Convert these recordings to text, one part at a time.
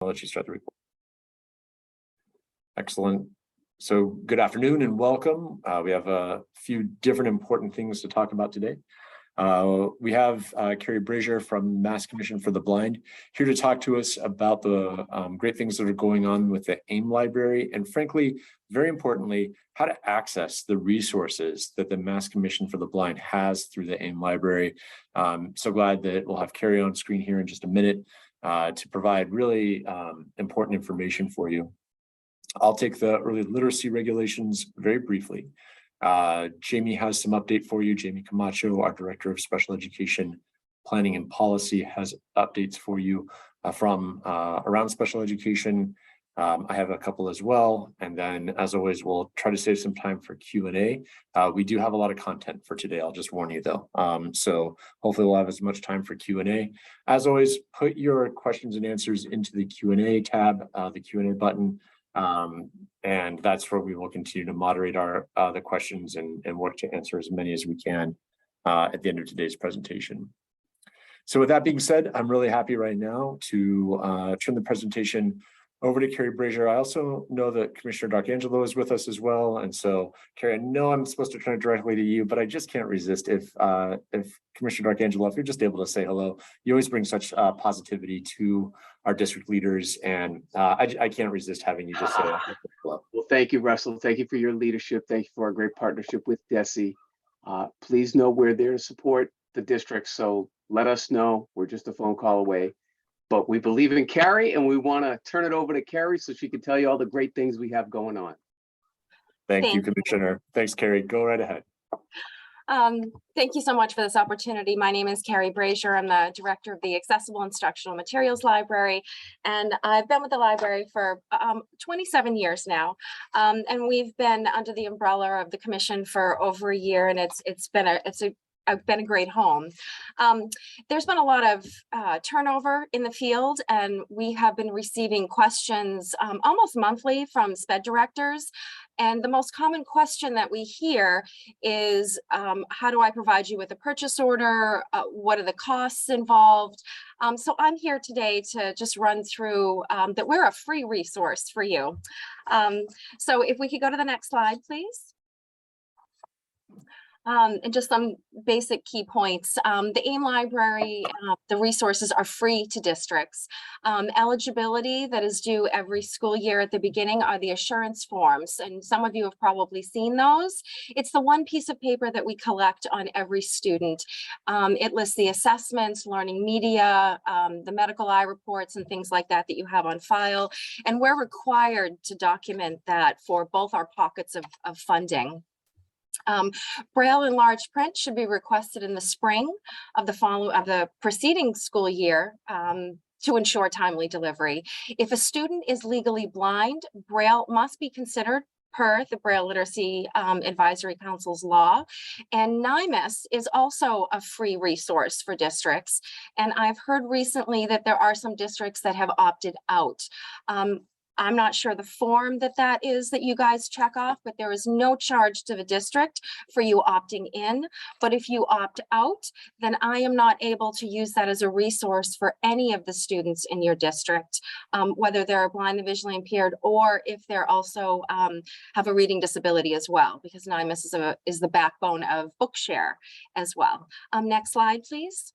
I'll let you start the report. Excellent. So good afternoon and welcome. We have a few different important things to talk about today. We have Carrie Brazier from Mass Commission for the Blind here to talk to us about the great things that are going on with the AIM library, and frankly, very importantly, how to access the resources that the Mass Commission for the Blind has through the AIM library. So glad that we'll have Carrie on screen here in just a minute to provide really important information for you. I'll take the early literacy regulations very briefly. Jamie has some update for you. Jamie Camacho, our Director of Special Education Planning and Policy, has updates for you from around special education. I have a couple as well. And then as always, we'll try to save some time for Q&A. We do have a lot of content for today. I'll just warn you though. So hopefully we'll have as much time for Q&A. As always, put your questions and answers into the Q&A tab, the Q&A button. And that's where we will continue to moderate the questions and work to answer as many as we can at the end of today's presentation. So with that being said, I'm really happy right now to turn the presentation over to Carrie Brazier. I also know that Commissioner D'Angelo is with us as well. And so, Carrie, I know I'm supposed to turn it directly to you, but I just can't resist if Commissioner D'Angelo, if you're just able to say hello. You always bring such positivity to our district leaders, and I can't resist having you just say hello. Well, thank you, Russell. Thank you for your leadership. Thank you for our great partnership with DESE. Please know we're there to support the district, so let us know. We're just a phone call away. But we believe in Carrie, and we want to turn it over to Carrie so she can tell you all the great things we have going on. Thank you, Commissioner. Thanks, Carrie. Go right ahead. Thank you so much for this opportunity. My name is Carrie Brazier. I'm the director of the Accessible Instructional Materials Library, and I've been with the library for 27 years now. And we've been under the umbrella of the commission for over a year, and it's been a great home. There's been a lot of turnover in the field, and we have been receiving questions almost monthly from SPED directors. And the most common question that we hear is, how do I provide you with a purchase order? What are the costs involved? So I'm here today to just run through that we're a free resource for you. So if we could go to the next slide, please. And just some basic key points. The AIM library, the resources are free to districts. Eligibility that is due every school year at the beginning are the assurance forms, and some of you have probably seen those. It's the one piece of paper that we collect on every student. It lists the assessments, learning media, the medical eye reports and things like that that you have on file, and we're required to document that for both our pockets of funding. Braille and large print should be requested in the spring of the preceding school year to ensure timely delivery. If a student is legally blind, Braille must be considered per the Braille Literacy Advisory Council's law. And NIMUS is also a free resource for districts. And I've heard recently that there are some districts that have opted out. I'm not sure the form that is that you guys check off, but there is no charge to the district for you opting in. But if you opt out, then I am not able to use that as a resource for any of the students in your district, whether they're blind and visually impaired, or if they're also have a reading disability as well, because NIMUS is the backbone of Bookshare as well. Next slide, please.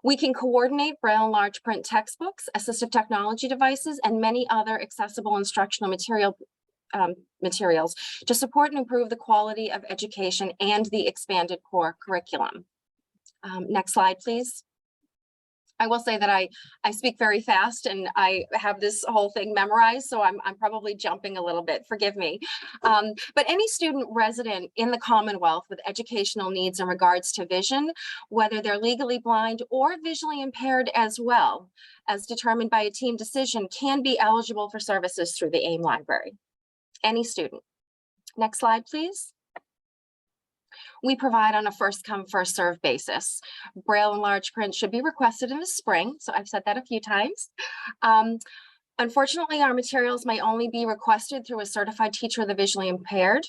We can coordinate Braille and large print textbooks, assistive technology devices, and many other accessible instructional materials to support and improve the quality of education and the expanded core curriculum. Next slide, please. I will say that I speak very fast and I have this whole thing memorized, so I'm probably jumping a little bit, forgive me. But any student resident in the Commonwealth with educational needs in regards to vision, whether they're legally blind or visually impaired as well, as determined by a team decision, can be eligible for services through the AIM library. Any student. Next slide, please. We provide on a first come, first serve basis. Braille and large print should be requested in the spring. So I've said that a few times. Unfortunately, our materials may only be requested through a certified teacher of the visually impaired.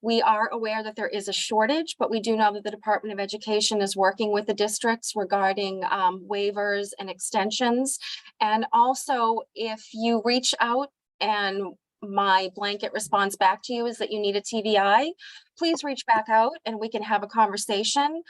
We are aware that there is a shortage, but we do know that the Department of Education is working with the districts regarding waivers and extensions. And also, if you reach out and my blanket response back to you is that you need a TVI, please reach back out and we can have a conversation.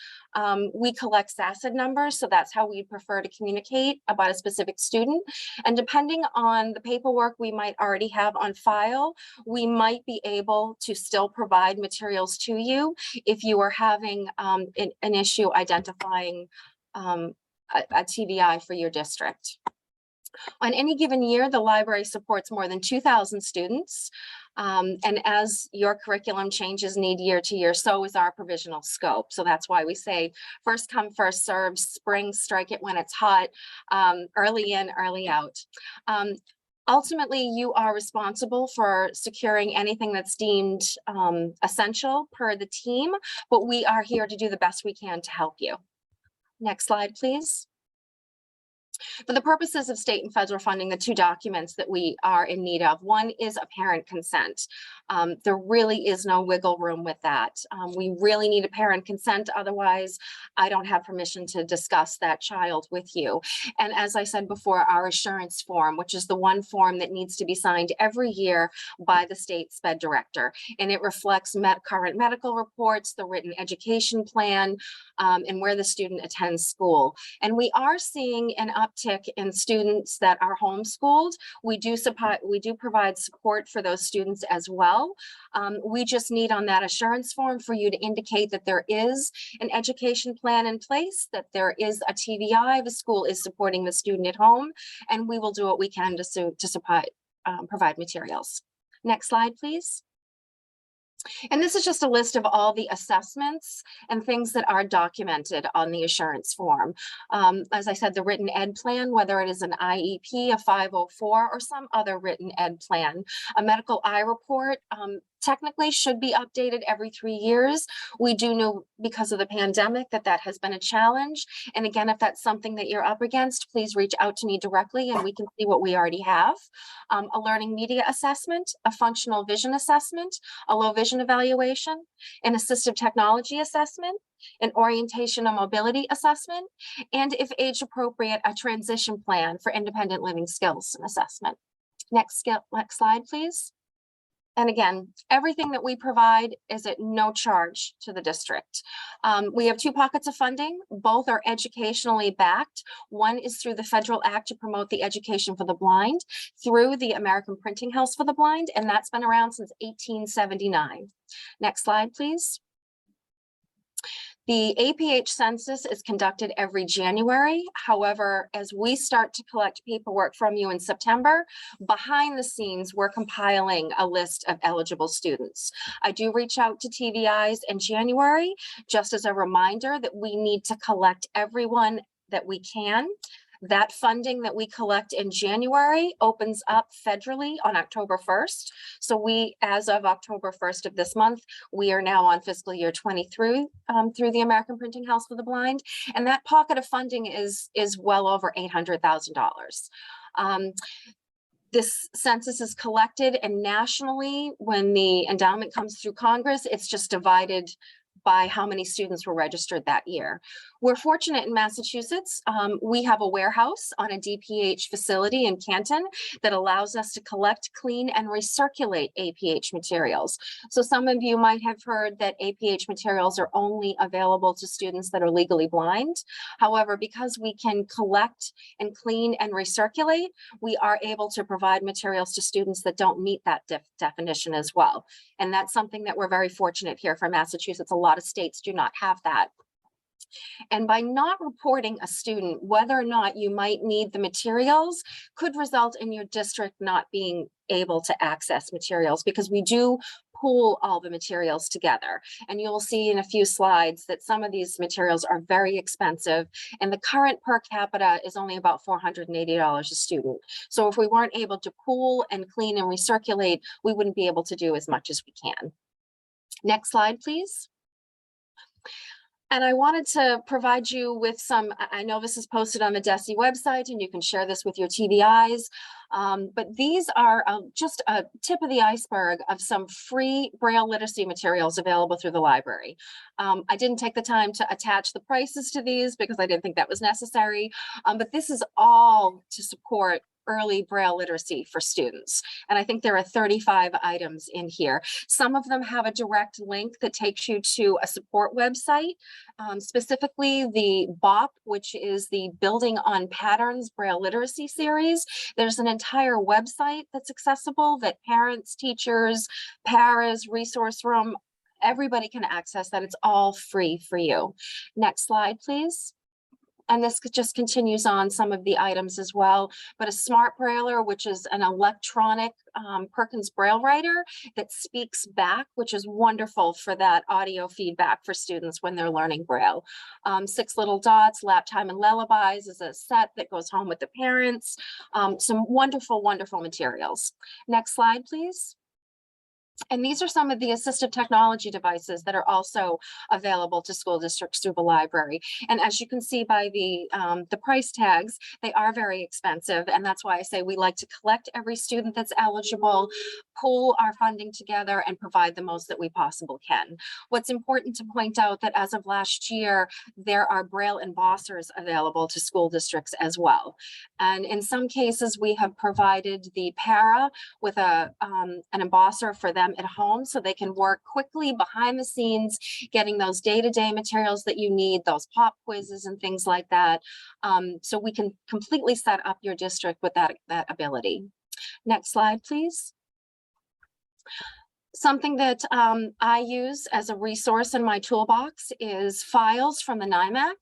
We collect SACID numbers, so that's how we prefer to communicate about a specific student. And depending on the paperwork we might already have on file, we might be able to still provide materials to you if you are having an issue identifying a TVI for your district. On any given year, the library supports more than 2,000 students. And as your curriculum changes need year to year, so is our provisional scope. So that's why we say first come, first serve, spring, strike it when it's hot, early in, early out. Ultimately, you are responsible for securing anything that's deemed essential per the team, but we are here to do the best we can to help you. Next slide, please. For the purposes of state and federal funding, the two documents that we are in need of, one is a parent consent. There really is no wiggle room with that. We really need a parent consent, otherwise I don't have permission to discuss that child with you. And as I said before, our assurance form, which is the one form that needs to be signed every year by the state SPED director. And it reflects current medical reports, the written education plan, and where the student attends school. And we are seeing an uptick in students that are homeschooled. We do provide support for those students as well. We just need on that assurance form for you to indicate that there is an education plan in place, that there is a TVI, the school is supporting the student at home, and we will do what we can to provide materials. Next slide, please. And this is just a list of all the assessments and things that are documented on the assurance form. As I said, the written ed plan, whether it is an IEP, a 504, or some other written ed plan, a medical eye report, technically should be updated every 3 years. We do know because of the pandemic that has been a challenge. And again, if that's something that you're up against, please reach out to me directly and we can see what we already have. A learning media assessment, a functional vision assessment, a low vision evaluation, an assistive technology assessment, an orientation and mobility assessment, and if age appropriate, a transition plan for independent living skills and assessment. Next slide, please. And again, everything that we provide is at no charge to the district. We have two pockets of funding. Both are educationally backed. One is through the Federal Act to promote the education for the blind through the American Printing House for the Blind, and that's been around since 1879. Next slide, please. The APH census is conducted every January. However, as we start to collect paperwork from you in September, behind the scenes, we're compiling a list of eligible students. I do reach out to TVIs in January, just as a reminder that we need to collect everyone that we can. That funding that we collect in January opens up federally on October 1st. So we, as of October 1st of this month, we are now on fiscal year 23 through the American Printing House for the Blind. And that pocket of funding is well over $800,000. This census is collected, and nationally, when the endowment comes through Congress, it's just divided by how many students were registered that year. We're fortunate in Massachusetts. We have a warehouse on a DPH facility in Canton that allows us to collect, clean, and recirculate APH materials. So some of you might have heard that APH materials are only available to students that are legally blind. However, because we can collect and clean and recirculate, we are able to provide materials to students that don't meet that definition as well. And that's something that we're very fortunate here for Massachusetts. A lot of states do not have that. And by not reporting a student, whether or not you might need the materials could result in your district not being able to access materials, because we do pool all the materials together. And you'll see in a few slides that some of these materials are very expensive, and the current per capita is only about $480 a student. So if we weren't able to pool and clean and recirculate, we wouldn't be able to do as much as we can. Next slide, please. And I wanted to provide you with some, I know this is posted on the DESE website and you can share this with your TDIs, but these are just a tip of the iceberg of some free Braille literacy materials available through the library. I didn't take the time to attach the prices to these because I didn't think that was necessary, but this is all to support early Braille literacy for students. And I think there are 35 items in here. Some of them have a direct link that takes you to a support website, specifically the BOP, which is the Building on Patterns Braille Literacy series. There's an entire website that's accessible that parents, teachers, paras, resource room, everybody can access that. It's all free for you. Next slide, please. And this just continues on some of the items as well, but a smart Brailler, which is an electronic Perkins Braille writer that speaks back, which is wonderful for that audio feedback for students when they're learning Braille. 6 Little Dots, Lap Time and Lullabies is a set that goes home with the parents. Some wonderful, wonderful materials. Next slide, please. And these are some of the assistive technology devices that are also available to school districts through the library. And as you can see by the price tags, they are very expensive. And that's why I say we like to collect every student that's eligible, pool our funding together, and provide the most that we possibly can. What's important to point out that as of last year, there are Braille embossers available to school districts as well. And in some cases, we have provided the para with an embosser for them at home so they can work quickly behind the scenes, getting those day-to-day materials that you need, those pop quizzes and things like that. So we can completely set up your district with that ability. Next slide, please. Something that I use as a resource in my toolbox is files from the NIMAC.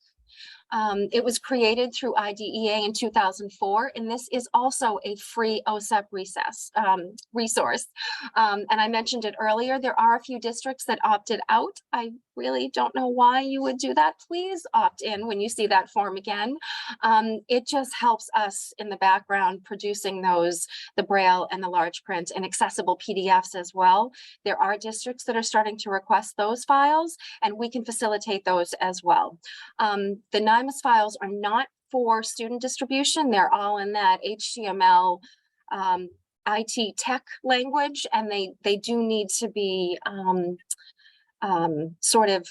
It was created through IDEA in 2004, and this is also a free OSEP resource. And I mentioned it earlier, there are a few districts that opted out. I really don't know why you would do that. Please opt in when you see that form again. It just helps us in the background producing those, the Braille and the large print and accessible PDFs as well. There are districts that are starting to request those files, and we can facilitate those as well. The NIMAS files are not for student distribution. They're all in that HTML IT tech language, and they do need to be sort of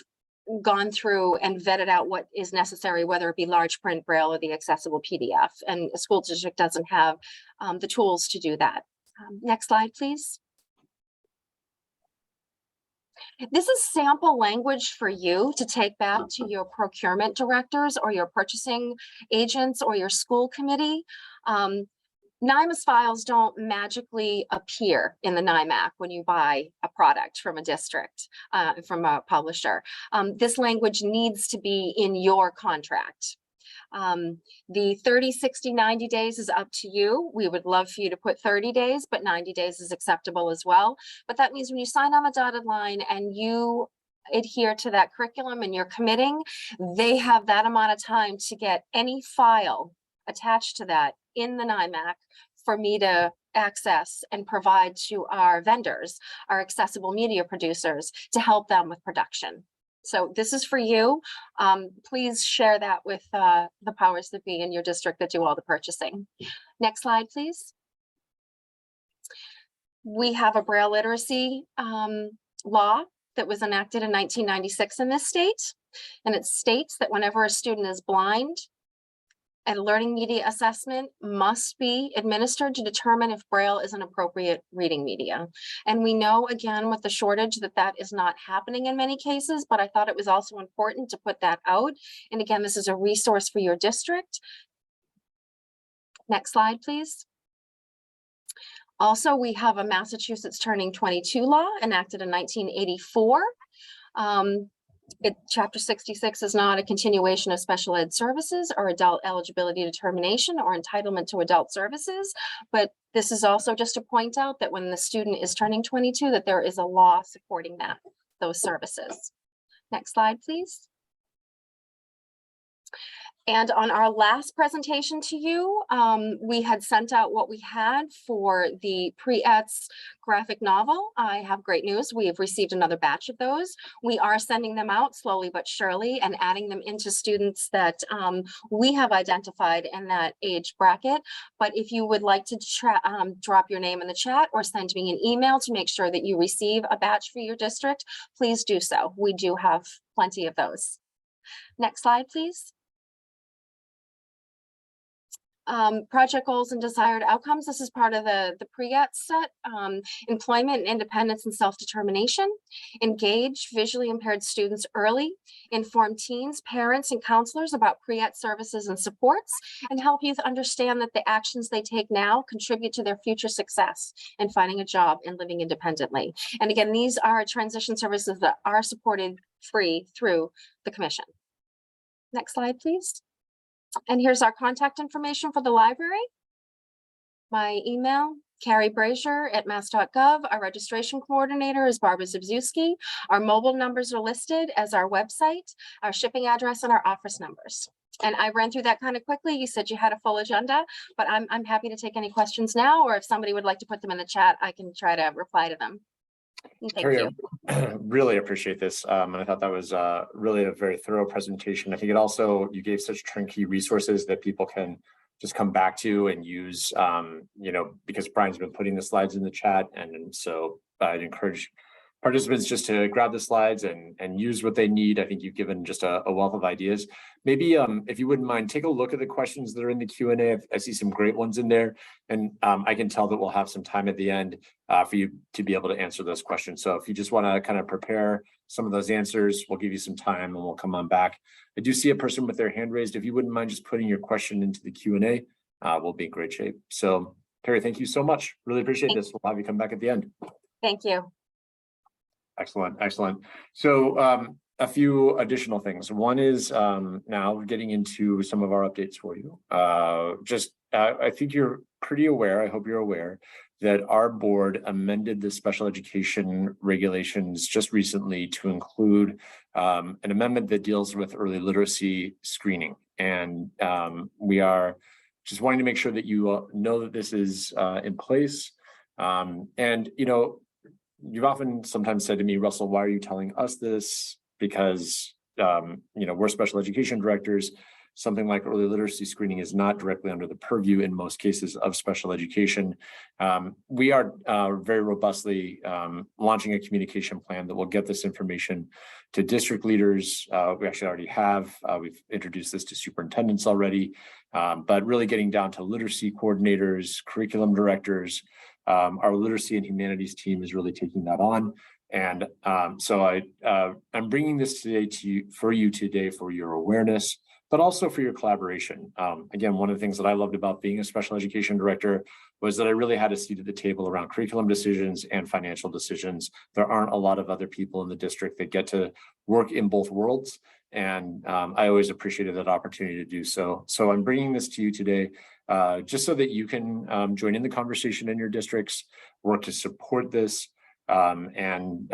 gone through and vetted out what is necessary, whether it be large print Braille or the accessible PDF. And a school district doesn't have the tools to do that. Next slide, please. This is sample language for you to take back to your procurement directors or your purchasing agents or your school committee. NIMAS files don't magically appear in the NIMAC when you buy a product from a district, from a publisher. This language needs to be in your contract. The 30, 60, 90 days is up to you. We would love for you to put 30 days, but 90 days is acceptable as well. But that means when you sign on the dotted line and you adhere to that curriculum and you're committing, they have that amount of time to get any file attached to that in the NIMAC for me to access and provide to our vendors, our accessible media producers, to help them with production. So this is for you. Please share that with the powers that be in your district that do all the purchasing. Next slide, please. We have a Braille literacy law that was enacted in 1996 in this state. And it states that whenever a student is blind, a learning media assessment must be administered to determine if Braille is an appropriate reading media. And we know, again, with the shortage that is not happening in many cases, but I thought it was also important to put that out. And again, this is a resource for your district. Next slide, please. Also, we have a Massachusetts Turning 22 law enacted in 1984. Chapter 66 is not a continuation of special ed services or adult eligibility determination or entitlement to adult services, but this is also just to point out that when the student is turning 22, that there is a law supporting those services. Next slide, please. And on our last presentation to you, we had sent out what we had for the pre-ETS graphic novel. I have great news. We have received another batch of those. We are sending them out slowly but surely and adding them into students that we have identified in that age bracket. But if you would like to drop your name in the chat or send me an email to make sure that you receive a batch for your district, please do so. We do have plenty of those. Next slide, please. Project goals and desired outcomes. This is part of the pre-ETS set. Employment, independence, and self-determination. Engage visually impaired students early. Inform teens, parents, and counselors about pre-ETS services and supports, and help youth understand that the actions they take now contribute to their future success in finding a job and living independently. And again, these are transition services that are supported free through the commission. Next slide, please. And here's our contact information for the library. My email, Carrie Brazier at mass.gov. Our registration coordinator is Barbara Zibzewski. Our mobile numbers are listed as our website, our shipping address, and our office numbers. And I ran through that kind of quickly. You said you had a full agenda, but I'm happy to take any questions now, or if somebody would like to put them in the chat, I can try to reply to them. Thank Carrie, you. I really appreciate this. And I thought that was really a very thorough presentation. I think it also, you gave such turnkey resources that people can just come back to and use, you know, because Brian's been putting the slides in the chat. And so I'd encourage participants just to grab the slides and use what they need. I think you've given just a wealth of ideas. Maybe if you wouldn't mind, take a look at the questions that are in the Q&A. I see some great ones in there. And I can tell that we'll have some time at the end for you to be able to answer those questions. So if you just want to kind of prepare some of those answers, we'll give you some time and we'll come on back. I do see a person with their hand raised. If you wouldn't mind just putting your question into the Q&A, we'll be in great shape. So Carrie, thank you so much. Really appreciate this. We'll have you come back at the end. Thank you. Excellent, excellent. So a few additional things. One is now getting into some of our updates for you. I think you're pretty aware, I hope you're aware, that our board amended the special education regulations just recently to include an amendment that deals with early literacy screening. And we are just wanting to make sure that you know that this is in place. And, you know, you've often sometimes said to me, Russell, why are you telling us this? Because, you know, we're special education directors. Something like early literacy screening is not directly under the purview in most cases of special education. We are very robustly launching a communication plan that will get this information to district leaders. We actually already have. We've introduced this to superintendents already, but really getting down to literacy coordinators, curriculum directors. Our literacy and humanities team is really taking that on. And so I'm bringing this today for you today for your awareness, but also for your collaboration. Again, one of the things that I loved about being a special education director was that I really had a seat at the table around curriculum decisions and financial decisions. There aren't a lot of other people in the district that get to work in both worlds. And I always appreciated that opportunity to do so. So I'm bringing this to you today just so that you can join in the conversation in your districts, work to support this, and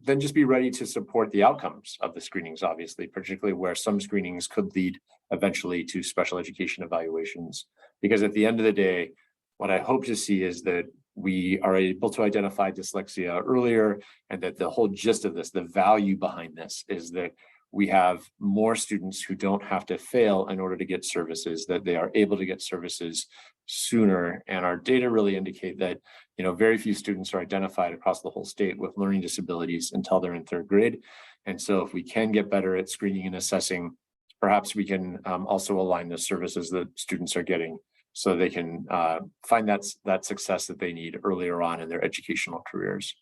then just be ready to support the outcomes of the screenings, obviously, particularly where some screenings could lead eventually to special education evaluations. Because at the end of the day, what I hope to see is that we are able to identify dyslexia earlier, and that the whole gist of this, the value behind this, is that we have more students who don't have to fail in order to get services, that they are able to get services sooner. And our data really indicate that, you know, very few students are identified across the whole state with learning disabilities until they're in third grade. And so if we can get better at screening and assessing, perhaps we can also align the services that students are getting so they can find that success that they need earlier on in their educational careers.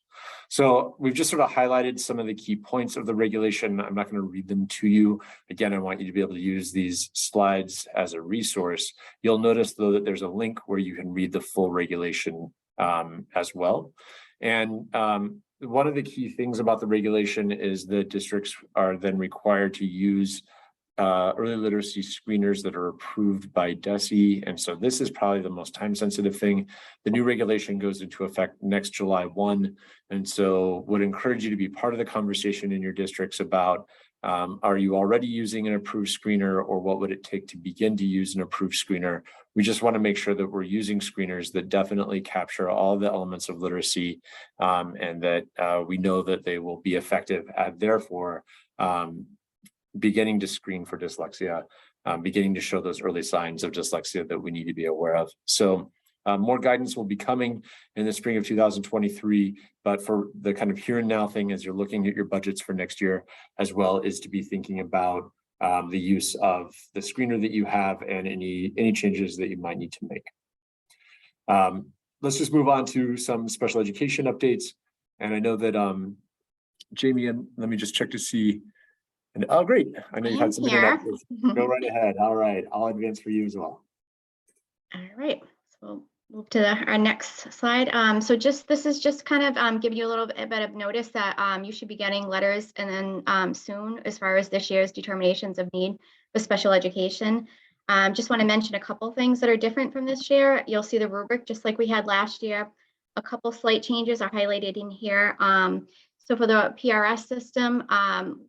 So we've just sort of highlighted some of the key points of the regulation. I'm not going to read them to you. Again, I want you to be able to use these slides as a resource. You'll notice, though, that there's a link where you can read the full regulation as well. And one of the key things about the regulation is that districts are then required to use early literacy screeners that are approved by DESE. And so this is probably the most time-sensitive thing. The new regulation goes into effect next July 1. And so would encourage you to be part of the conversation in your districts about Are you already using an approved screener, or what would it take to begin to use an approved screener? We just want to make sure that we're using screeners that definitely capture all the elements of literacy, and that we know that they will be effective at therefore beginning to screen for dyslexia, beginning to show those early signs of dyslexia that we need to be aware of. So more guidance will be coming in the spring of 2023, but for the kind of here and now thing, as you're looking at your budgets for next year, as well, is to be thinking about the use of the screener that you have and any changes that you might need to make. Let's just move on to some special education updates. And I know that Jamie, and let me just check to see. And oh, great! I know you've had some internet. Go right ahead. All right, I'll advance for you as well. All right, so we'll move to our next slide. So this is just kind of giving you a little bit of notice that you should be getting letters and then soon as far as this year's determinations of need for special education. Just want to mention a couple things that are different from this year. You'll see the rubric just like we had last year. A couple slight changes are highlighted in here. So for the PRS system,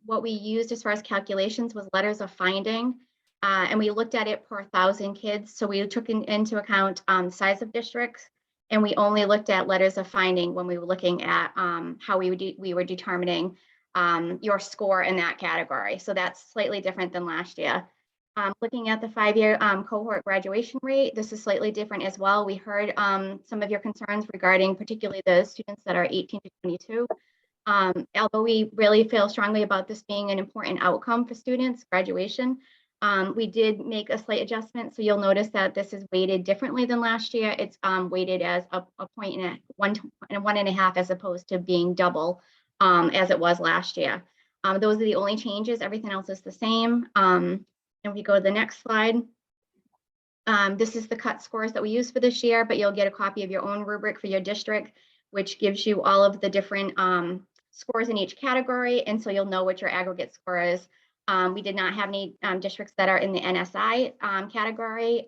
what we used as far as calculations was letters of finding. And we looked at it per 1,000 kids. So we took into account size of districts, and we only looked at letters of finding when we were looking at how we were determining your score in that category. So that's slightly different than last year. Looking at the 5-year cohort graduation rate, this is slightly different as well. We heard some of your concerns regarding particularly the students that are 18 to 22. Although we really feel strongly about this being an important outcome for students, graduation, we did make a slight adjustment. So you'll notice that this is weighted differently than last year. It's weighted as a point and a 1.5 as opposed to being double as it was last year. Those are the only changes. Everything else is the same. And we go to the next slide. This is the cut scores that we use for this year, but you'll get a copy of your own rubric for your district, which gives you all of the different scores in each category. And so you'll know what your aggregate score is. We did not have any districts that are in the NSI category.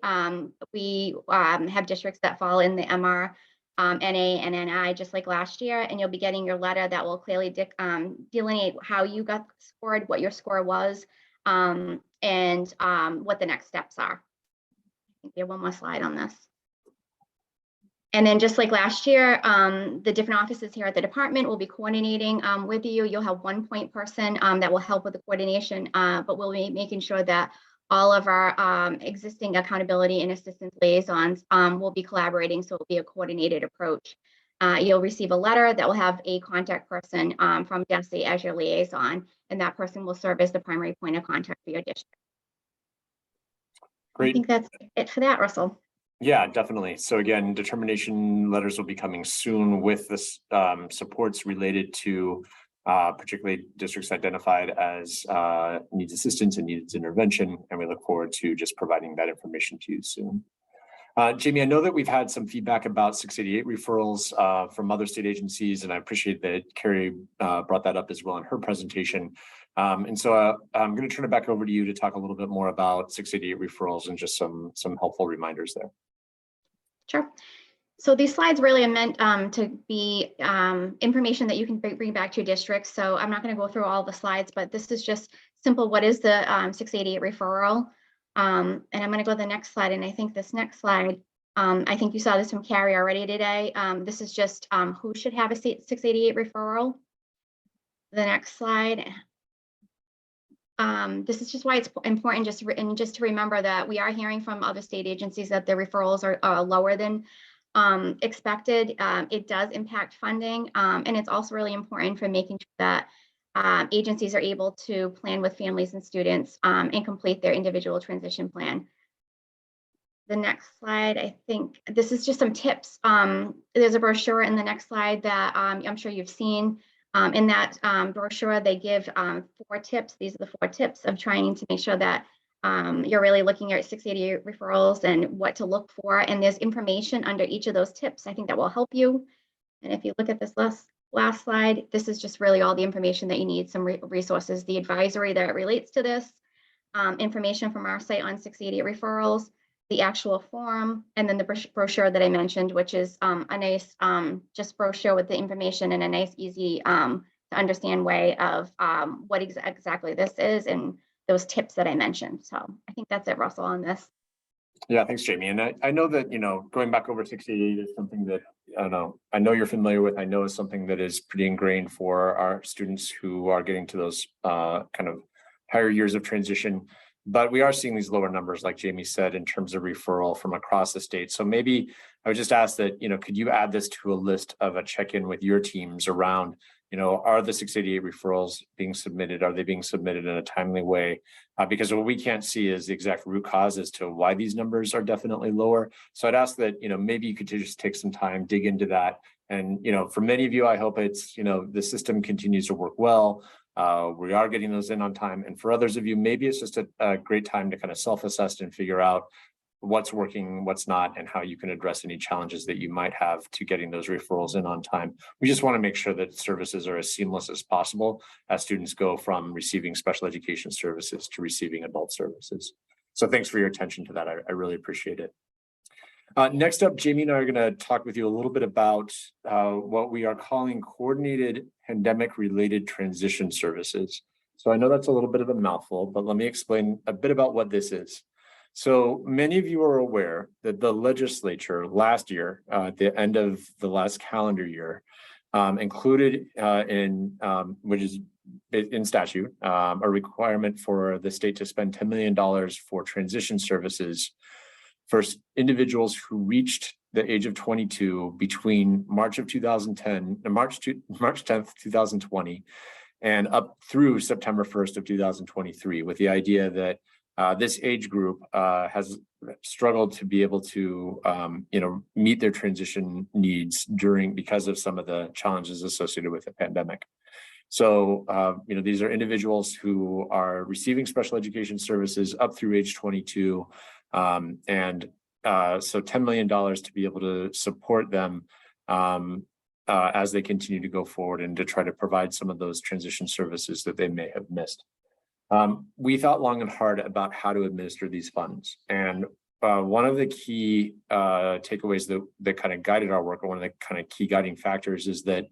We have districts that fall in the MR, NA, and NI, just like last year. And you'll be getting your letter that will clearly delineate how you got scored, what your score was, and what the next steps are. I think we have one more slide on this. And then just like last year, the different offices here at the department will be coordinating with you. You'll have one point person that will help with the coordination, but we'll be making sure that all of our existing accountability and assistance liaisons will be collaborating, so it will be a coordinated approach. You'll receive a letter that will have a contact person from DESE as your liaison, and that person will serve as the primary point of contact for your district. Great. I think that's it for that, Russell. Yeah, definitely. So again, determination letters will be coming soon with this supports related to particularly districts identified as needs assistance and needs intervention. And we look forward to just providing that information to you soon. Jamie, I know that we've had some feedback about 688 referrals from other state agencies, and I appreciate that Carrie brought that up as well in her presentation. And so I'm going to turn it back over to you to talk a little bit more about 688 referrals and just some helpful reminders there. Sure. So these slides really are meant to be information that you can bring back to your district. So I'm not going to go through all the slides, but this is just simple. What is the 688 referral? And I'm going to go to the next slide. And I think this next slide, I think you saw this from Carrie already today. This is just who should have a 688 referral. The next slide. This is just why it's important just to remember that we are hearing from other state agencies that their referrals are lower than expected. It does impact funding, and it's also really important for making sure that agencies are able to plan with families and students and complete their individual transition plan. The next slide, I think this is just some tips. There's a brochure in the next slide that I'm sure you've seen. In that brochure, they give 4 tips. These are the 4 tips of trying to make sure that you're really looking at 688 referrals and what to look for. And there's information under each of those tips. I think that will help you. And if you look at this last slide, this is just really all the information that you need, some resources, the advisory that relates to this, information from our site on 688 referrals, the actual form, and then the brochure that I mentioned, which is a nice just brochure with the information and a nice, easy to understand way of what exactly this is and those tips that I mentioned. So I think that's it, Russell, on this. Yeah, thanks, Jamie. And I know that, going back over 688 is something that, I know you're familiar with. I know is something that is pretty ingrained for our students who are getting to those kind of higher years of transition. But we are seeing these lower numbers, like Jamie said, in terms of referral from across the state. So maybe I would just ask that, could you add this to a list of a check-in with your teams around, are the 688 referrals being submitted? Are they being submitted in a timely way? Because what we can't see is the exact root cause as to why these numbers are definitely lower. So I'd ask that, maybe you could just take some time, dig into that. And, for many of you, I hope it's, the system continues to work well. We are getting those in on time. And for others of you, maybe it's just a great time to kind of self-assess and figure out what's working, what's not, and how you can address any challenges that you might have to getting those referrals in on time. We just want to make sure that services are as seamless as possible as students go from receiving special education services to receiving adult services. So thanks for your attention to that. I really appreciate it. Next up, Jamie and I are going to talk with you a little bit about what we are calling coordinated pandemic-related transition services. So I know that's a little bit of a mouthful, but let me explain a bit about what this is. So many of you are aware that the legislature last year, at the end of the last calendar year, included which is in statute, a requirement for the state to spend $10 million for transition services for individuals who reached the age of 22 between March 10th, 2020, and up through September 1st of 2023, with the idea that this age group has struggled to be able to, meet their transition needs because of some of the challenges associated with the pandemic. So, these are individuals who are receiving special education services up through age 22. So $10 million to be able to support them as they continue to go forward and to try to provide some of those transition services that they may have missed. We thought long and hard about how to administer these funds. And one of the key takeaways that kind of guided our work, or one of the kind of key guiding factors, is that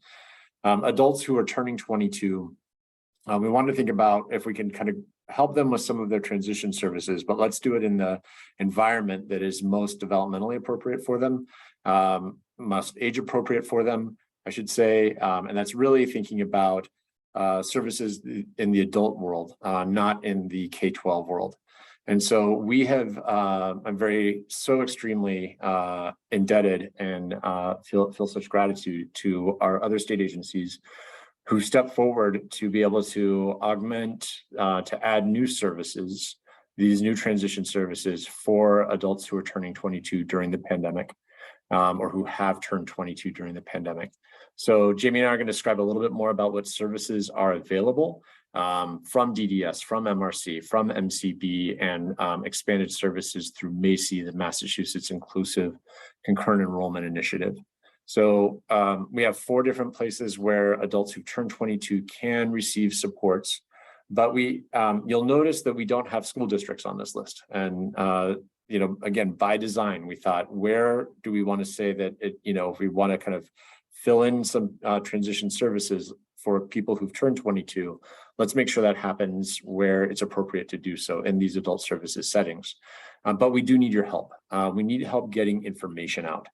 adults who are turning 22, we wanted to think about if we can kind of help them with some of their transition services, but let's do it in the environment that is most developmentally appropriate for them, most age appropriate for them, I should say. And that's really thinking about services in the adult world, not in the K-12 world. And so we have, I'm so extremely indebted and feel such gratitude to our other state agencies who stepped forward to be able to augment, to add new services, these new transition services for adults who are turning 22 during the pandemic, or who have turned 22 during the pandemic. So Jamie and I are going to describe a little bit more about what services are available from DDS, from MRC, from MCB, and expanded services through MACI, the Massachusetts Inclusive Concurrent Enrollment Initiative. So we have 4 different places where adults who turn 22 can receive supports, but you'll notice that we don't have school districts on this list. And again, by design, we thought, where do we want to say that if we want to kind of fill in some transition services for people who've turned 22, let's make sure that happens where it's appropriate to do so in these adult services settings. But we do need your help. We need help getting information out.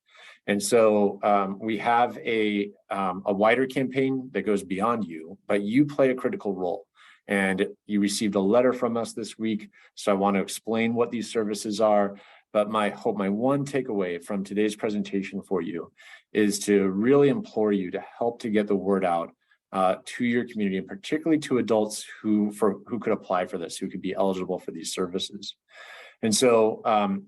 And so we have a wider campaign that goes beyond you, but you play a critical role. And you received a letter from us this week, so I want to explain what these services are. But my one takeaway from today's presentation for you is to really implore you to help to get the word out to your community, and particularly to adults who could apply for this, who could be eligible for these services. And so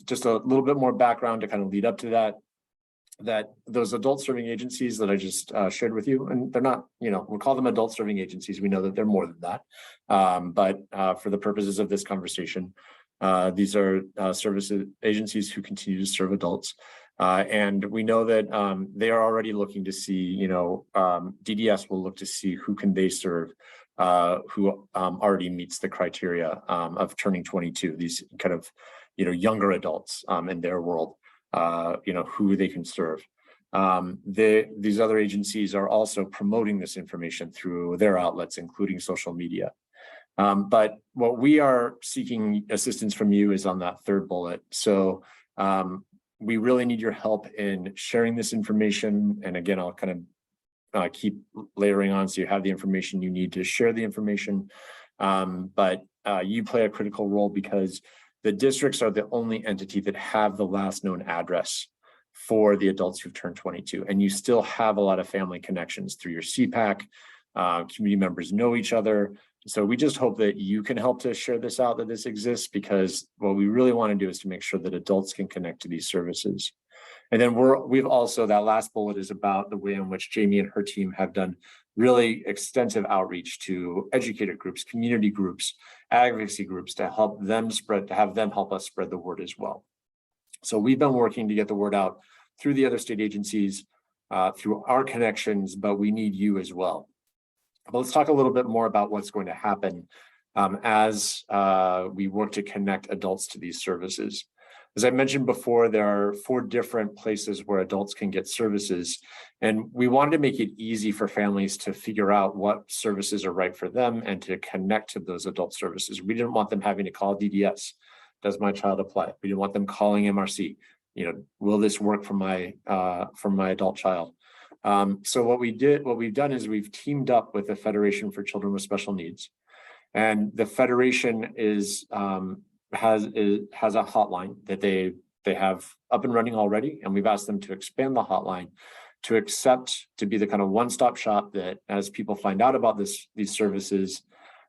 just a little bit more background to kind of lead up to that those adult serving agencies that I just shared with you, and they're not, we'll call them adult serving agencies. We know that they're more than that. But for the purposes of this conversation, these are services agencies who continue to serve adults. And we know that they are already looking to see, DDS will look to see who can they serve who already meets the criteria of turning 22, these kind of, younger adults in their world. Who they can serve. These other agencies are also promoting this information through their outlets, including social media. But what we are seeking assistance from you is on that third bullet. So we really need your help in sharing this information. And again, I'll kind of keep layering on so you have the information you need to share the information. But you play a critical role because the districts are the only entity that have the last known address for the adults who've turned 22. And you still have a lot of family connections through your CPAC. Community members know each other. So we just hope that you can help to share this out, that this exists, because what we really want to do is to make sure that adults can connect to these services. And then we've also, that last bullet is about the way in which Jamie and her team have done really extensive outreach to educator groups, community groups, advocacy groups to help them spread, to have them help us spread the word as well. So we've been working to get the word out through the other state agencies, through our connections, but we need you as well. But let's talk a little bit more about what's going to happen as we work to connect adults to these services. As I mentioned before, there are 4 different places where adults can get services, and we wanted to make it easy for families to figure out what services are right for them and to connect to those adult services. We didn't want them having to call DDS. Does my child apply? We didn't want them calling MRC. You know, will this work for my adult child? So what we've done is we've teamed up with the Federation for Children with Special Needs, and the Federation has a hotline that they have up and running already, and we've asked them to expand the hotline to be the kind of one-stop shop that as people find out about these services,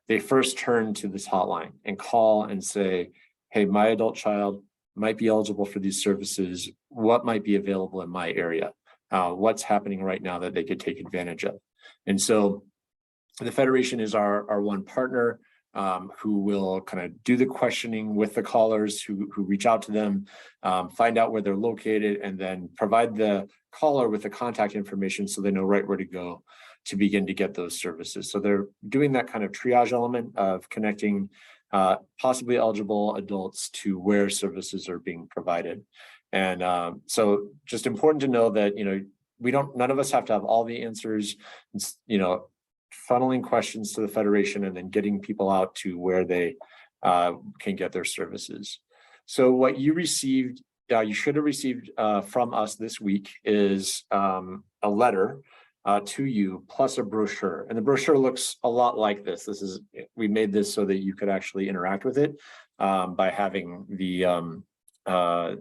they first turn to this hotline and call and say, hey, my adult child might be eligible for these services. What might be available in my area? What's happening right now that they could take advantage of? And so the Federation is our one partner who will kind of do the questioning with the callers who reach out to them, find out where they're located, and then provide the caller with the contact information so they know right where to go to begin to get those services. So they're doing that kind of triage element of connecting possibly eligible adults to where services are being provided. And so just important to know that, you know, none of us have to have all the answers. It's, you know, funneling questions to the Federation and then getting people out to where they can get their services. So what you received, you should have received from us this week is a letter to you plus a brochure. And the brochure looks a lot like this. We made this so that you could actually interact with it by having the,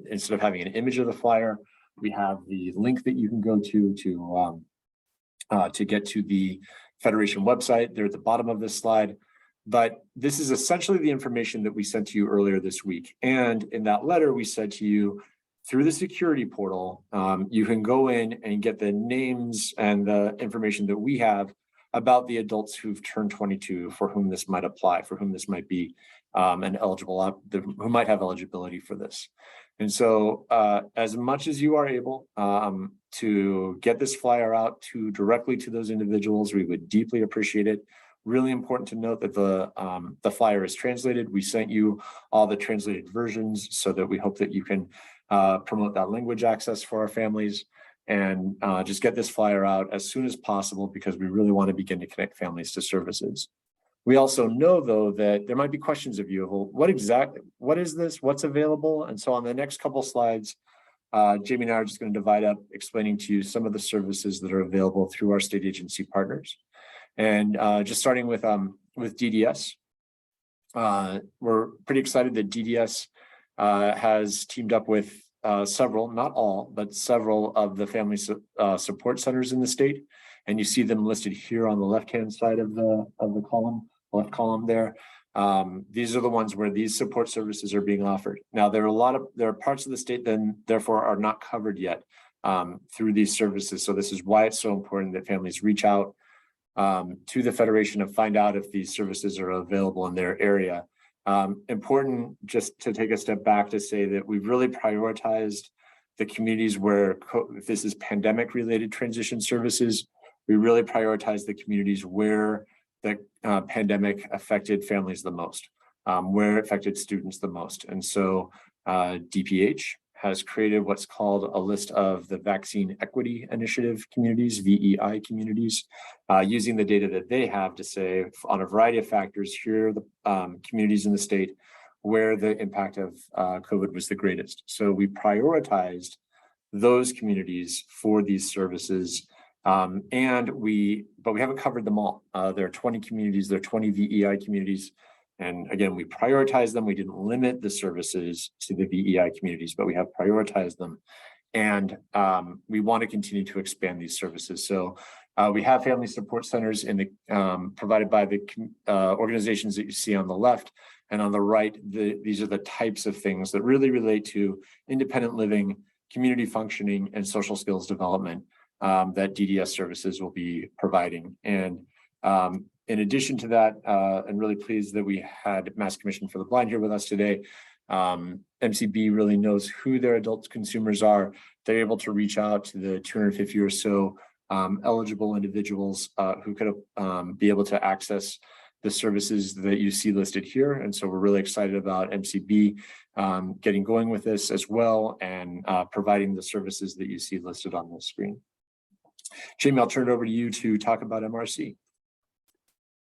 instead of having an image of the flyer, we have the link that you can go to get to the Federation website. They're at the bottom of this slide. But this is essentially the information that we sent to you earlier this week. And in that letter, we said to you, through the security portal, you can go in and get the names and the information that we have about the adults who've turned 22 for whom this might apply, for whom this might be who might have eligibility for this. And so as much as you are able to get this flyer out directly to those individuals, we would deeply appreciate it. Really important to note that the flyer is translated. We sent you all the translated versions so that we hope that you can promote that language access for our families and just get this flyer out as soon as possible because we really want to begin to connect families to services. We also know, though, that there might be questions of you of, well, what is this? What's available? And so on the next couple slides, Jamie and I are just going to divide up explaining to you some of the services that are available through our state agency partners. And just starting with DDS, we're pretty excited that DDS has teamed up with several, not all, but several of the family support centers in the state. And you see them listed here on the left-hand side of the column, left column there. These are the ones where these support services are being offered. Now, there are parts of the state that therefore are not covered yet through these services. So this is why it's so important that families reach out to the Federation and find out if these services are available in their area. Important just to take a step back to say that we've really prioritized the communities where if this is pandemic related transition services, we really prioritize the communities where the pandemic affected families the most, where it affected students the most. And so DPH has created what's called a list of the Vaccine Equity Initiative communities, VEI communities, using the data that they have to say on a variety of factors, here are the communities in the state where the impact of COVID was the greatest. So we prioritized those communities for these services. But we haven't covered them all. There are 20 communities, there are 20 VEI communities. And again, we prioritize them. We didn't limit the services to the VEI communities, but we have prioritized them. And we want to continue to expand these services. So we have family support centers in the provided by the organizations that you see on the left, and on the right, these are the types of things that really relate to independent living, community functioning, and social skills development that DDS services will be providing. And in addition to that, I'm really pleased that we had Mass Commission for the Blind here with us today. MCB really knows who their adult consumers are. They're able to reach out to the 250 or so eligible individuals who could be able to access the services that you see listed here. And so we're really excited about MCB getting going with this as well, and providing the services that you see listed on the screen. Jamie, I'll turn it over to you to talk about MRC.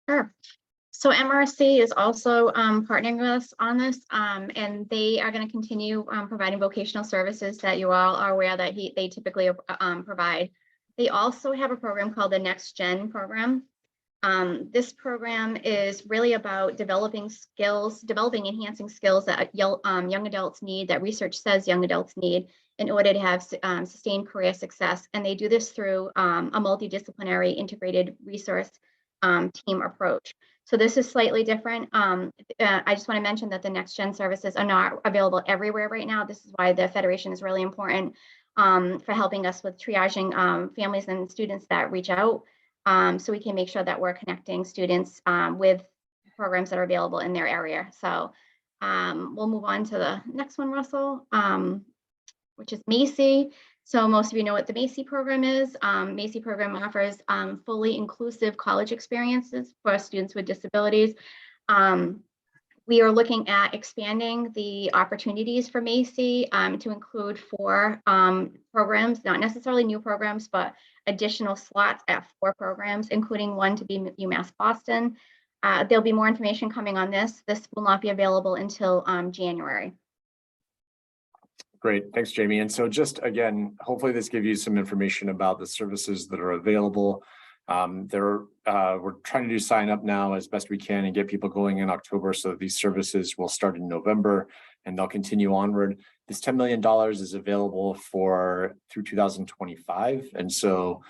Sure. So MRC is also partnering with us on this, and they are going to continue providing vocational services that you all are aware that they typically provide. They also have a program called the Next Gen program. This program is really about developing enhancing skills that young adults need, that research says young adults need in order to have sustained career success. And they do this through a multidisciplinary integrated resource team approach. So this is slightly different. I just want to mention that the Next Gen services are not available everywhere right now. This is why the Federation is really important for helping us with triaging families and students that reach out, so we can make sure that we're connecting students with programs that are available in their area. So we'll move on to the next one, Russell, which is MACI. So most of you know what the MACI program is. MACI program offers fully inclusive college experiences for students with disabilities. We are looking at expanding the opportunities for MACI to include 4 programs, not necessarily new programs, but additional slots at 4 programs, including one to be UMass Boston. There'll be more information coming on this. This will not be available until January. Great, thanks, Jamie. And so just again, hopefully this gives you some information about the services that are available. We're trying to do sign up now as best we can and get people going in October, so that these services will start in November and they'll continue onward. This $10 million is available through 2025. And so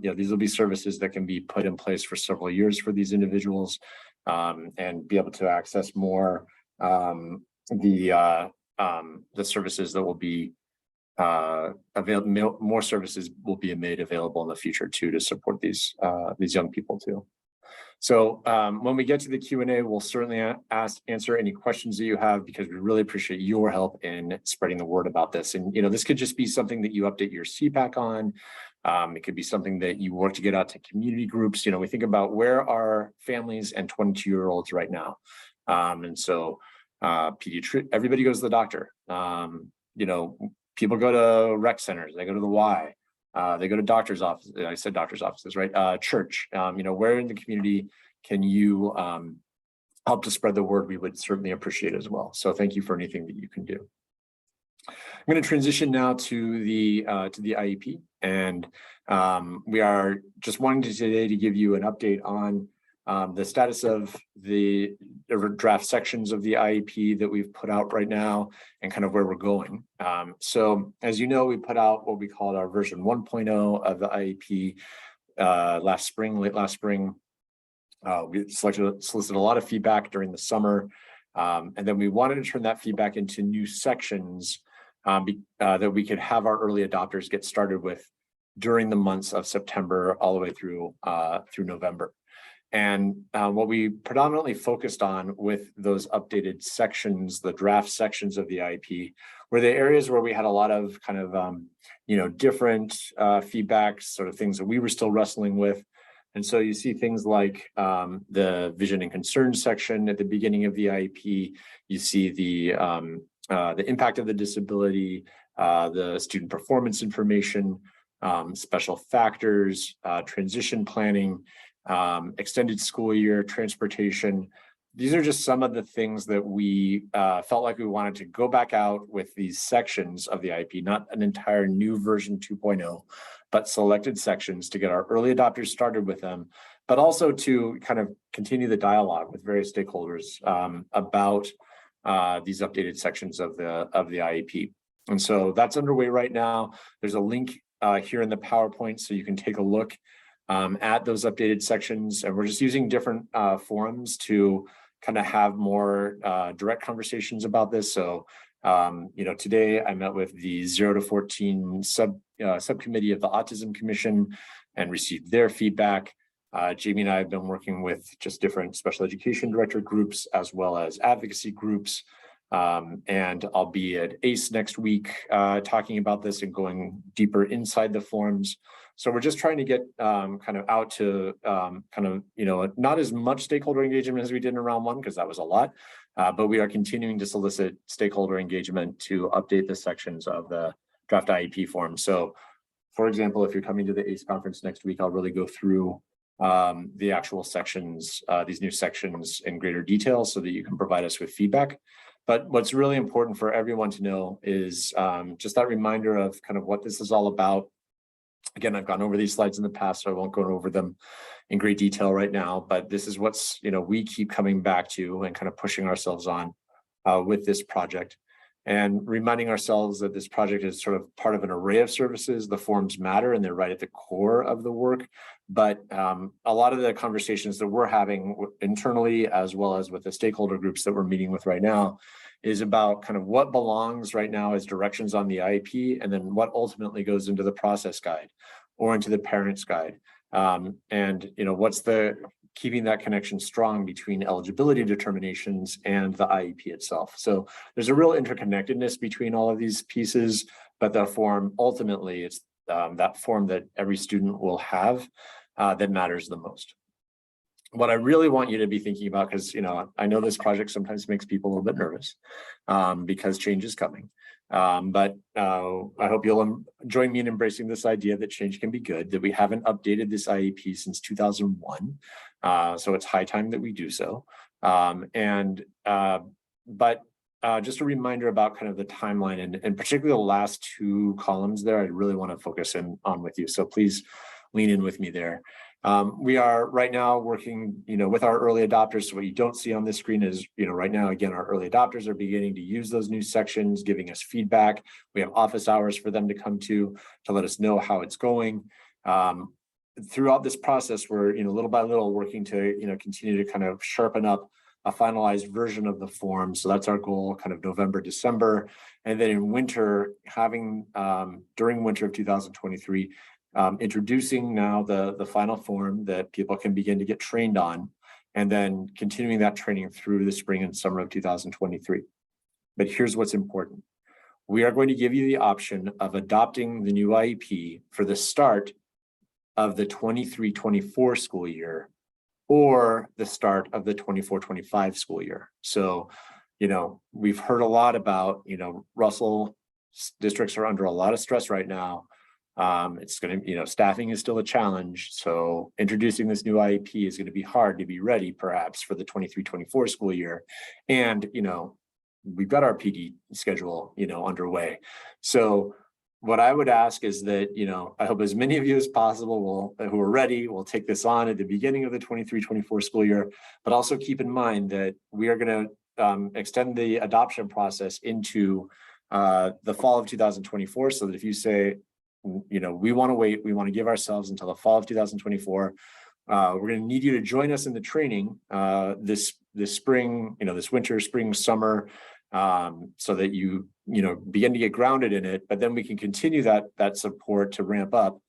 these will be services that can be put in place for several years for these individuals, and be able to access more the services that will be available. More services will be made available in the future too, to support these young people too. So when we get to the Q&A, we'll certainly answer any questions that you have, because we really appreciate your help in spreading the word about this. And this could just be something that you update your CPAC on. It could be something that you work to get out to community groups. We think about where are families and 22-year-olds right now. And so everybody goes to the doctor. People go to rec centers, they go to the Y, they go to doctor's offices. I said doctor's offices, right? Church. Where in the community can you help to spread the word? We would certainly appreciate as well. So thank you for anything that you can do. I'm going to transition now to the IEP, and we are just wanting today to give you an update on the status of the draft sections of the IEP that we've put out right now, and kind of where we're going. So as you know, we put out what we called our version 1.0 of the IEP late last spring. We solicited a lot of feedback during the summer, and then we wanted to turn that feedback into new sections that we could have our early adopters get started with during the months of September all the way through November. And what we predominantly focused on with those updated sections, the draft sections of the IEP, were the areas where we had a lot of kind of, different feedbacks, sort of things that we were still wrestling with. And so you see things like the vision and concerns section at the beginning of the IEP. You see the the impact of the disability, the student performance information, special factors, transition planning, extended school year, transportation. These are just some of the things that we felt like we wanted to go back out with these sections of the IEP, not an entire new version 2.0, but selected sections to get our early adopters started with them, but also to kind of continue the dialogue with various stakeholders about these updated sections of the IEP. And so that's underway right now. There's a link here in the PowerPoint so you can take a look at those updated sections. And we're just using different forums to kind of have more direct conversations about this. So, today I met with the 0 to 14 subcommittee of the Autism Commission and received their feedback. Jamie and I have been working with just different special education director groups as well as advocacy groups. And I'll be at DESE next week talking about this and going deeper inside the forums. So we're just trying to get kind of out to not as much stakeholder engagement as we did in round one, because that was a lot, but we are continuing to solicit stakeholder engagement to update the sections of the draft IEP form. So for example, if you're coming to the ACE conference next week, I'll really go through the actual sections, these new sections in greater detail so that you can provide us with feedback. But what's really important for everyone to know is just that reminder of kind of what this is all about. Again, I've gone over these slides in the past, so I won't go over them in great detail right now, but this is what's, we keep coming back to and kind of pushing ourselves on with this project and reminding ourselves that this project is sort of part of an array of services. The forms matter and they're right at the core of the work. But a lot of the conversations that we're having internally, as well as with the stakeholder groups that we're meeting with right now, is about kind of what belongs right now as directions on the IEP, and then what ultimately goes into the process guide or into the parents guide. And what's the keeping that connection strong between eligibility determinations and the IEP itself. So there's a real interconnectedness between all of these pieces, but the form, ultimately, it's that form that every student will have that matters the most. What I really want you to be thinking about, because I know this project sometimes makes people a little bit nervous because change is coming. But I hope you'll join me in embracing this idea that change can be good, that we haven't updated this IEP since 2001. So it's high time that we do so. But just a reminder about kind of the timeline and particularly the last two columns there, I really want to focus in on with you. So please lean in with me there. We are right now working, with our early adopters. So what you don't see on this screen is, right now, again, our early adopters are beginning to use those new sections, giving us feedback. We have office hours for them to come to let us know how it's going. Throughout this process, we're, little by little working to, continue to kind of sharpen up a finalized version of the form. So that's our goal, kind of November, December. And then in winter, having during winter of 2023, introducing now the final form that people can begin to get trained on, and then continuing that training through the spring and summer of 2023. But here's what's important. We are going to give you the option of adopting the new IEP for the start of the 23-24 school year or the start of the 24-25 school year. So, we've heard a lot about, Russell districts are under a lot of stress right now. It's going to, staffing is still a challenge. So introducing this new IEP is going to be hard to be ready perhaps for the 23-24 school year. And, we've got our PD schedule, underway. So what I would ask is that, I hope as many of you as possible who are ready will take this on at the beginning of the 23-24 school year, but also keep in mind that we are going to extend the adoption process into the fall of 2024. So that if you say, we want to wait, we want to give ourselves until the fall of 2024. We're going to need you to join us in the training this spring, this winter, spring, summer, so that you begin to get grounded in it. But then we can continue that support to ramp up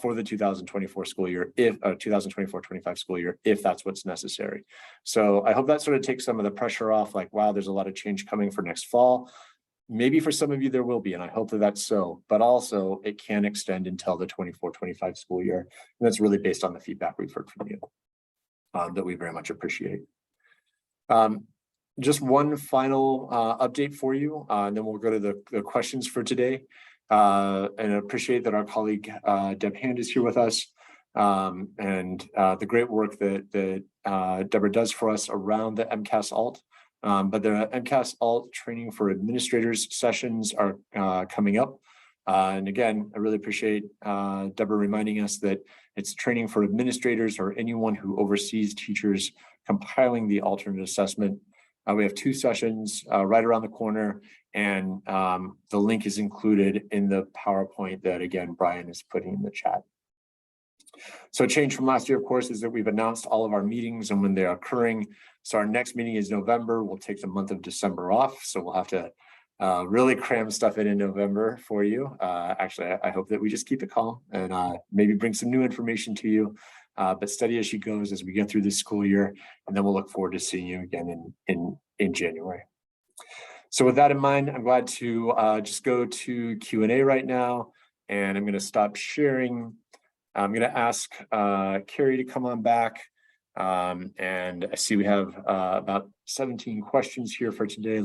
for the 2024 school year, if 2024-25 school year, if that's what's necessary. So I hope that sort of takes some of the pressure off. Like, wow, there's a lot of change coming for next fall. Maybe for some of you there will be, and I hope that that's so, but also it can extend until the 24-25 school year. And that's really based on the feedback we've heard from you that we very much appreciate. Just one final update for you, and then we'll go to the questions for today. And I appreciate that our colleague Deb Hand is here with us, and the great work that Deborah does for us around the MCAS Alt. But the MCAS Alt training for administrators sessions are coming up. And again, I really appreciate Deborah reminding us that it's training for administrators or anyone who oversees teachers compiling the alternate assessment. We have 2 sessions right around the corner, and the link is included in the PowerPoint that, again, Brian is putting in the chat. So a change from last year, of course, is that we've announced all of our meetings and when they're occurring. So our next meeting is November. We'll take the month of December off. So we'll have to really cram stuff in November for you. Actually, I hope that we just keep it calm and maybe bring some new information to you. But steady as she goes as we get through this school year, and then we'll look forward to seeing you again in January. So with that in mind, I'm glad to just go to Q&A right now, and I'm going to stop sharing. I'm going to ask Carrie to come on back, and I see we have about 17 questions here for today.